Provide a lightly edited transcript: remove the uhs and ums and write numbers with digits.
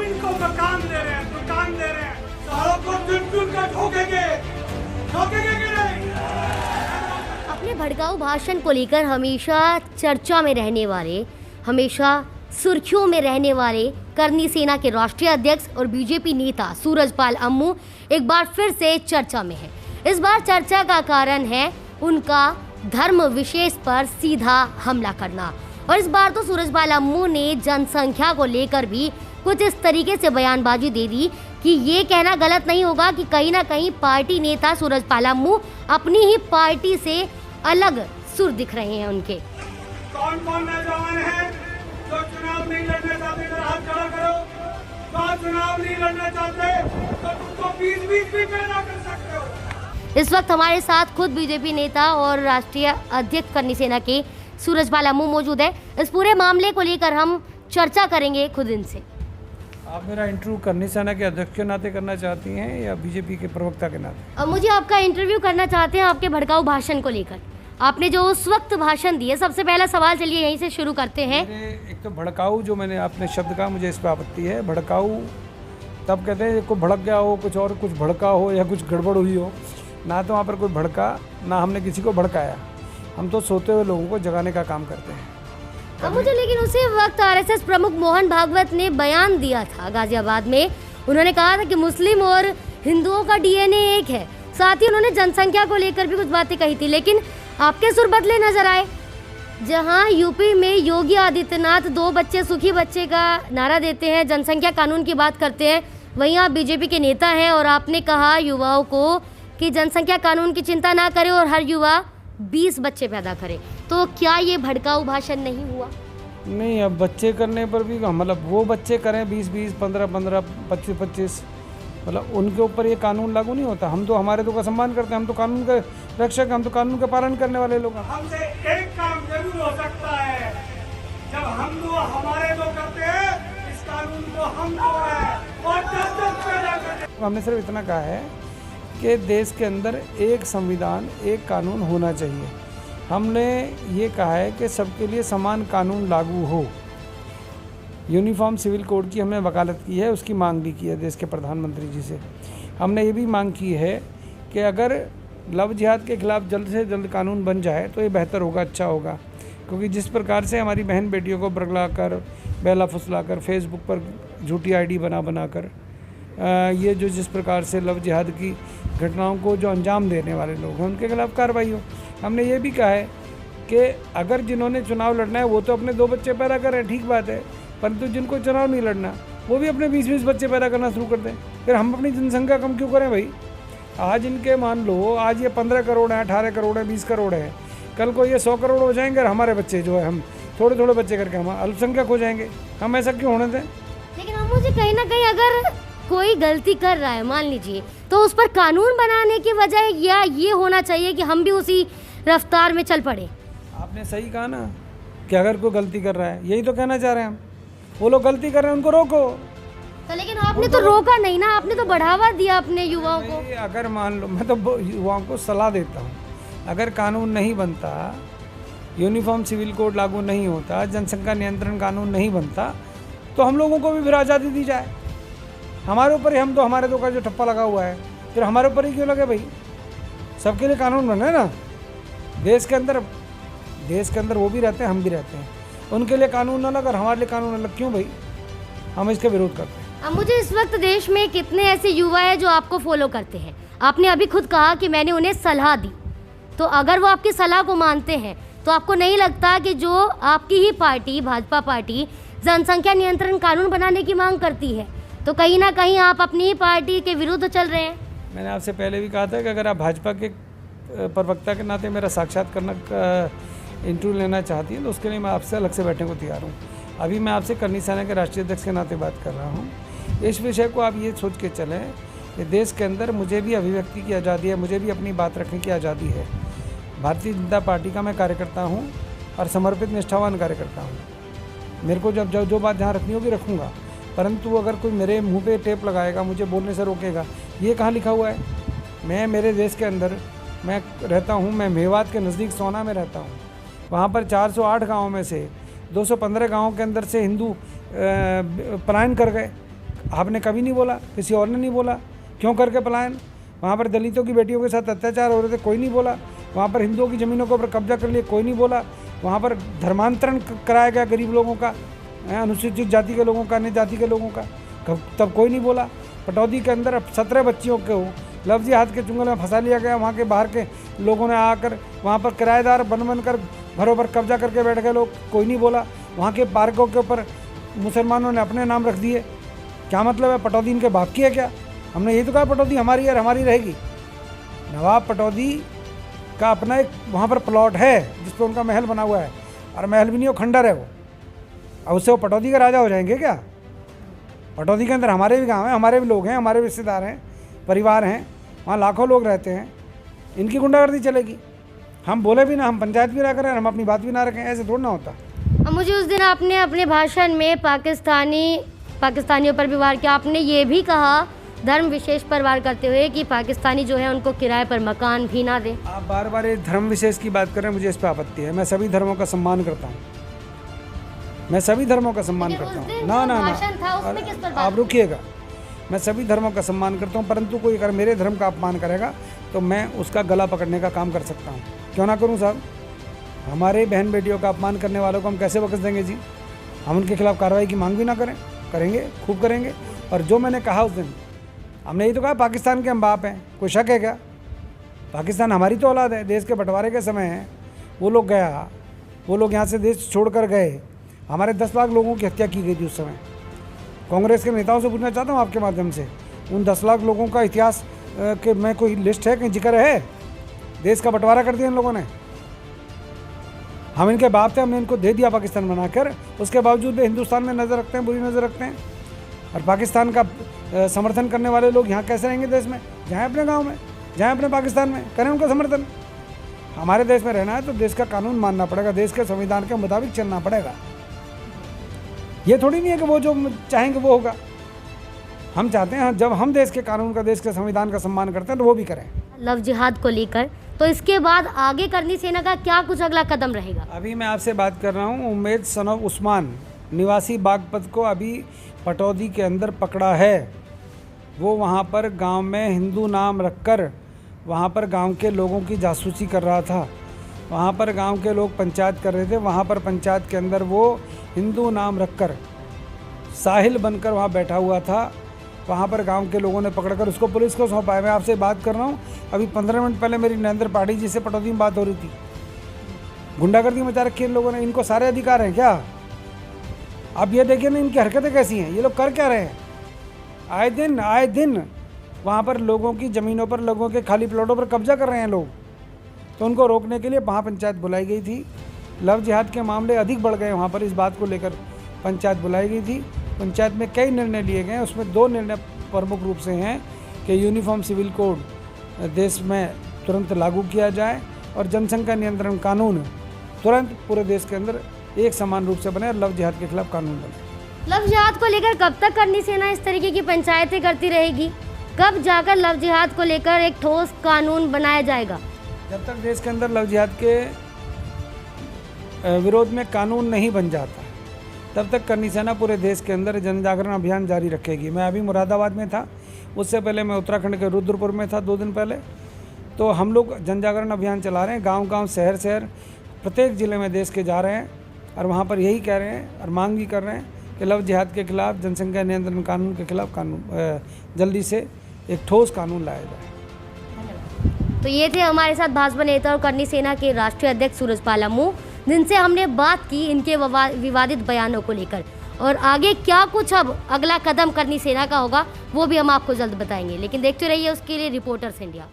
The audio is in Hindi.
इनको दुकान दे रहे हैं, सालों को चुन कर ठोकेंगे कि नहीं? अपने भड़काऊ भाषण को लेकर हमेशा चर्चा में रहने वाले, हमेशा सुर्खियों में रहने वाले करनी सेना के राष्ट्रीय अध्यक्ष और बीजेपी नेता सूरजपाल अम्मू एक बार फिर से चर्चा में है। इस बार चर्चा का कारण है उनका धर्म विशेष पर सीधा हमला करना। और इस बार तो सूरजपाल अम्मू ने जनसंख्या को लेकर भी कुछ इस तरीके से बयानबाजी दे दी कि ये कहना गलत नहीं होगा कि कहीं ना कहीं पार्टी नेता सूरजपाल अम्मू अपनी ही पार्टी से अलग सुर दिख रहे हैं उनके। कौन कौन नौजवान है जो चुनाव नहीं लड़ना चाहते, जरा हाथ खड़ा करो। कौन चुनाव नहीं लड़ना चाहते तो तुमको 20-20 भी पैदा कर सकते हो। इस वक्त हमारे साथ खुद बीजेपी नेता और राष्ट्रीय अध्यक्ष करनी सेना के सूरजपाल अम्मू मौजूद है। इस पूरे मामले को लेकर हम चर्चा करेंगे खुद इनसे। आप मेरा इंटरव्यू करनी सेना के अध्यक्ष के नाते करना चाहती हैं या बीजेपी के प्रवक्ता के नाते? अब मुझे आपका इंटरव्यू करना चाहते हैं आपके भड़काऊ भाषण को लेकर। आपने जो उस वक्त भाषण दिए, सबसे पहला सवाल चलिए यहीं से शुरू करते हैं। एक तो भड़काऊ जो मैंने आपने शब्द कहा, मुझे इस पर आपत्ति है। भड़काऊ तब कहते हैं कोई भड़क गया हो, कुछ और कुछ भड़का हो या कुछ गड़बड़ हुई हो। ना तो वहाँ पर कोई भड़का, ना हमने किसी को भड़काया। हम तो सोते हुए लोगों को जगाने का काम करते हैं। अब मुझे लेकिन उसी वक्त आरएसएस प्रमुख मोहन भागवत ने बयान दिया था गाजियाबाद में। उन्होंने कहा था कि मुस्लिम और हिंदुओं का डीएनए एक है। साथ ही उन्होंने जनसंख्या को लेकर भी कुछ बातें कही थी, लेकिन आपके सुर बदले नजर आए। जहां यूपी में योगी आदित्यनाथ 2 बच्चे सुखी बच्चे का नारा देते हैं, जनसंख्या कानून की बात करते हैं, वहीं आप बीजेपी के नेता हैं और आपने कहा युवाओं को कि जनसंख्या कानून की चिंता ना करें और हर युवा 20 बच्चे पैदा करे। तो क्या ये भड़काऊ भाषण नहीं हुआ? नहीं, अब बच्चे करने पर भी मतलब वो बच्चे करें 20-20, 15-15, 25-25, मतलब उनके ऊपर ये कानून लागू नहीं होता। हम तो हमारे तो का सम्मान करते हैं, हम तो कानून के रक्षक, हम तो कानून का पालन करने वाले लोग हैं। हमसे एक काम जरूर हो सकता है, जब हम दो हमारे दो करते हैं, इस कानून को हम दो है और 10-10 पैदा करते हैं। हमने सिर्फ इतना कहा है कि देश के अंदर एक संविधान, एक कानून होना चाहिए। हमने ये कहा है कि सबके लिए समान कानून लागू हो। यूनिफॉर्म सिविल कोड की हमने वकालत की है, उसकी मांग भी की है देश के प्रधानमंत्री जी से। हमने ये भी मांग की है कि अगर लव जिहाद के खिलाफ जल्द से जल्द कानून बन जाए तो ये बेहतर होगा, अच्छा होगा। क्योंकि जिस प्रकार से हमारी बहन बेटियों को बरगला कर, बहला फुसला कर, फेसबुक पर झूठी आईडी बना कर ये जो जिस प्रकार से लव जिहाद की घटनाओं को जो अंजाम देने वाले लोग हैं उनके खिलाफ कार्रवाई हो। हमने ये भी कहा है कि अगर जिन्होंने चुनाव लड़ना है वो तो अपने 2 बच्चे पैदा करें, ठीक बात है, परंतु जिनको चुनाव नहीं लड़ना वो भी अपने 20-20 बच्चे पैदा करना शुरू कर दें। फिर हम अपनी जनसंख्या कम क्यों करें भाई? आज इनके मान लो आज ये 15 करोड़ हैं, 18 करोड़ हैं, 20 करोड़ हैं, कल को ये 100 करोड़ हो जाएंगे और हमारे बच्चे जो है हम थोड़े थोड़े बच्चे करके हम अल्पसंख्यक हो जाएंगे। हम ऐसा क्यों होने दें? लेकिन हम मुझे कहीं ना कहीं अगर कोई गलती कर रहा है मान लीजिए, तो उस पर कानून बनाने की वजह या ये होना चाहिए कि हम भी उसी रफ्तार में चल पड़े। आपने सही कहा ना कि अगर कोई गलती कर रहा है, यही तो कहना चाह रहे हैं हम। वो लोग गलती कर रहे हैं, उनको रोको। तो लेकिन आपने तो रोका नहीं ना, आपने तो बढ़ावा दिया अपने युवाओं को। अगर मान लो, मैं तो युवाओं को सलाह देता हूँ, अगर कानून नहीं बनता, यूनिफॉर्म सिविल कोड लागू नहीं होता, जनसंख्या नियंत्रण कानून नहीं बनता, तो हम लोगों को भी फिर आज़ादी दी जाए। हमारे ऊपर ही, हम तो हमारे दो का जो ठप्पा लगा हुआ है, फिर हमारे ऊपर ही क्यों लगे भाई? सबके लिए कानून बने ना। देश के अंदर वो भी रहते हैं, हम भी रहते हैं, उनके लिए कानून अलग और हमारे लिए कानून अलग क्यों भाई? हम इसका विरोध करते हैं। अब मुझे इस वक्त देश में कितने ऐसे युवा हैं जो आपको फॉलो करते हैं? आपने अभी खुद कहा कि मैंने उन्हें सलाह दी, तो अगर वो आपकी सलाह को मानते हैं तो आपको नहीं लगता कि जो आपकी ही पार्टी भाजपा पार्टी जनसंख्या नियंत्रण कानून बनाने की मांग करती है, तो कहीं ना कहीं आप अपनी ही पार्टी के विरुद्ध चल रहे हैं? मैंने आपसे पहले भी कहा था कि अगर आप भाजपा के प्रवक्ता के नाते मेरा साक्षात्कार इंटरव्यू लेना चाहती हैं तो उसके लिए मैं आपसे अलग से बैठने को तैयार हूँ। अभी मैं आपसे करनी सेना के राष्ट्रीय अध्यक्ष के नाते बात कर रहा हूँ। इस विषय को आप ये सोच के चलें कि देश के अंदर मुझे भी अभिव्यक्ति की आज़ादी है, मुझे भी अपनी बात रखने की आज़ादी है। भारतीय जनता पार्टी का मैं कार्यकर्ता हूँ और समर्पित निष्ठावान कार्यकर्ता हूँ। मेरे को जब जो बात जहाँ रखनी होगी रखूँगा, परंतु अगर कोई मेरे मुंह पे टेप लगाएगा, मुझे बोलने से रोकेगा, ये कहाँ लिखा हुआ है? मैं मेरे देश के अंदर मैं रहता हूँ, मैं मेवात के नज़दीक सोना में रहता हूँ। वहाँ पर 408 गाँव में से 215 गाँव के अंदर से हिंदू पलायन कर गए। आपने कभी नहीं बोला, किसी और ने नहीं बोला। क्यों करके पलायन? वहाँ पर दलितों की बेटियों के साथ अत्याचार हो रहे थे, कोई नहीं बोला। वहाँ पर हिंदुओं की ज़मीनों के ऊपर कब्जा कर लिए, कोई नहीं बोला। वहाँ पर धर्मांतरण कराया गया गरीब लोगों का, अनुसूचित जाति के लोगों का, अन्य जाति के लोगों का, तब कोई नहीं बोला। पटौदी के अंदर 17 बच्चियों को लफ्ज़ी हाथ के चुंगल में फंसा लिया गया। वहाँ के बाहर के लोगों ने आकर वहाँ पर किराएदार बन कर घरों पर कब्जा करके बैठ गए लोग, कोई नहीं बोला। वहाँ के पार्कों के ऊपर मुसलमानों ने अपने नाम रख दिए। क्या मतलब है? पटौदी इनके बाप की है क्या? हमने यही तो कहा पटौदी हमारी है और हमारी रहेगी। नवाब पटौदी का अपना एक वहाँ पर प्लॉट है जिस पर उनका महल बना हुआ है, और महल भी नहीं, वो खंडर है वो। अब उससे वो पटौदी के राजा हो जाएंगे क्या? पटौदी के अंदर हमारे भी गाँव हैं, हमारे भी लोग हैं, हमारे भी रिश्तेदार हैं, परिवार हैं, वहाँ लाखों लोग रहते हैं। इनकी गुंडागर्दी चलेगी? हम बोले भी ना, हम पंचायत भी ना करें, हम अपनी बात भी ना रखें, ऐसे थोड़ा ना होता। मुझे उस दिन आपने अपने भाषण में पाकिस्तानियों पर भी वार किया। आपने ये भी कहा धर्म विशेष पर वार करते हुए कि पाकिस्तानी जो है उनको किराए पर मकान भी ना दें। आप बार बार ये धर्म विशेष की बात कर रहे हैं, मुझे इस पर आपत्ति है। मैं सभी धर्मों का सम्मान करता हूँ, मैं सभी धर्मों का सम्मान करता हूँ। ना आप रुकिएगा। मैं सभी धर्मों का सम्मान करता हूँ, परंतु कोई अगर मेरे धर्म का अपमान करेगा तो मैं उसका गला पकड़ने का काम कर सकता हूँ। क्यों ना करूँ साहब? हमारे बहन बेटियों का अपमान करने वालों को हम कैसे बख्श देंगे जी? हम उनके खिलाफ कार्रवाई की मांग भी ना करें? करेंगे, खूब करेंगे। और जो मैंने कहा उस दिन, हमने यही तो कहा पाकिस्तान के हम बाप हैं, कोई शक है क्या? पाकिस्तान हमारी तो औलाद है। देश के बंटवारे के समय है वो लोग यहाँ से देश छोड़ कर गए। हमारे 10 लाख लोगों की हत्या की गई थी उस समय। कांग्रेस के नेताओं से पूछना चाहता हूँ आपके माध्यम से, उन 10 लाख लोगों का इतिहास के में कोई लिस्ट है, कहीं जिक्र है? देश का बंटवारा कर दिया इन लोगों ने। हम इनके बाप थे, हमने इनको दे दिया पाकिस्तान बनाकर। उसके बावजूद भी हिंदुस्तान में नज़र रखते हैं, बुरी नज़र रखते हैं। और पाकिस्तान का समर्थन करने वाले लोग यहाँ कैसे रहेंगे देश में? जाएँ अपने गाँव में, जाएँ अपने पाकिस्तान में, करें उनका समर्थन। हमारे देश में रहना है तो देश का कानून मानना पड़ेगा, देश के संविधान के मुताबिक चलना पड़ेगा। ये थोड़ी नहीं है कि वो जो चाहेंगे वो होगा। हम चाहते हैं जब हम देश के कानून का, देश के संविधान का सम्मान करते हैं तो वो भी करें। लव जिहाद को लेकर तो इसके बाद आगे करनी सेना का क्या कुछ अगला कदम रहेगा? अभी मैं आपसे बात कर रहा हूँ, उम्मेद सन ऑफ उस्मान निवासी बागपत को अभी पटौदी के अंदर पकड़ा है। वो वहाँ पर गांव में हिंदू नाम रखकर वहाँ पर गांव के लोगों की जासूसी कर रहा था। वहाँ पर गांव के लोग पंचायत कर रहे थे, वहाँ पर पंचायत के अंदर वो हिंदू नाम रखकर साहिल बनकर वहाँ बैठा हुआ था। वहाँ पर गांव के लोगों ने पकड़कर उसको पुलिस को सौंपा है। मैं आपसे बात कर रहा हूँ, अभी 15 मिनट पहले मेरी नरेंद्र पाठी जी से पटौदी में बात हो रही थी। गुंडागर्दी मचा रखी है इन लोगों ने। इनको सारे अधिकार हैं क्या? आप ये देखिए ना इनकी हरकतें कैसी हैं, ये लोग कर क्या रहे हैं? आए दिन वहाँ पर लोगों की ज़मीनों पर, लोगों के खाली प्लॉटों पर कब्जा कर रहे हैं लोग। तो उनको रोकने के लिए महापंचायत बुलाई गई थी। लव जिहाद के मामले अधिक बढ़ गए वहाँ पर, इस बात को लेकर पंचायत बुलाई गई थी। पंचायत में कई निर्णय लिए गए, उसमें 2 निर्णय प्रमुख रूप से हैं कि यूनिफॉर्म सिविल कोड देश में तुरंत लागू किया जाए और जनसंख्या नियंत्रण कानून तुरंत पूरे देश के अंदर एक समान रूप से बने और लव जिहाद के खिलाफ कानून बने। लव जिहाद को लेकर कब तक करनी सेना इस तरीके की पंचायतें करती रहेगी? कब जाकर लव जिहाद को लेकर एक ठोस कानून बनाया जाएगा? जब तक देश के अंदर लव जिहाद के विरोध में कानून नहीं बन जाता तब तक करनी सेना पूरे देश के अंदर जन जागरण अभियान जारी रखेगी। मैं अभी मुरादाबाद में था, उससे पहले मैं उत्तराखंड के रुद्रपुर में था 2 दिन पहले। तो हम लोग जन जागरण अभियान चला रहे हैं, गांव-गांव, शहर-शहर, प्रत्येक ज़िले में देश के जा रहे हैं और वहाँ पर यही कह रहे हैं और मांग भी कर रहे हैं कि लव जिहाद के खिलाफ, जनसंख्या नियंत्रण कानून के खिलाफ कानून जल्दी से एक ठोस कानून लाया जाए। तो ये थे हमारे साथ भाजपा नेता और करनी सेना के राष्ट्रीय अध्यक्ष सूरजपाल अम्मू, जिनसे हमने बात की इनके विवादित बयानों को लेकर। और आगे क्या कुछ अब अगला कदम करनी सेना का होगा वो भी हम आपको जल्द बताएंगे। लेकिन देखते रहिए उसके लिए रिपोर्टर्स इंडिया।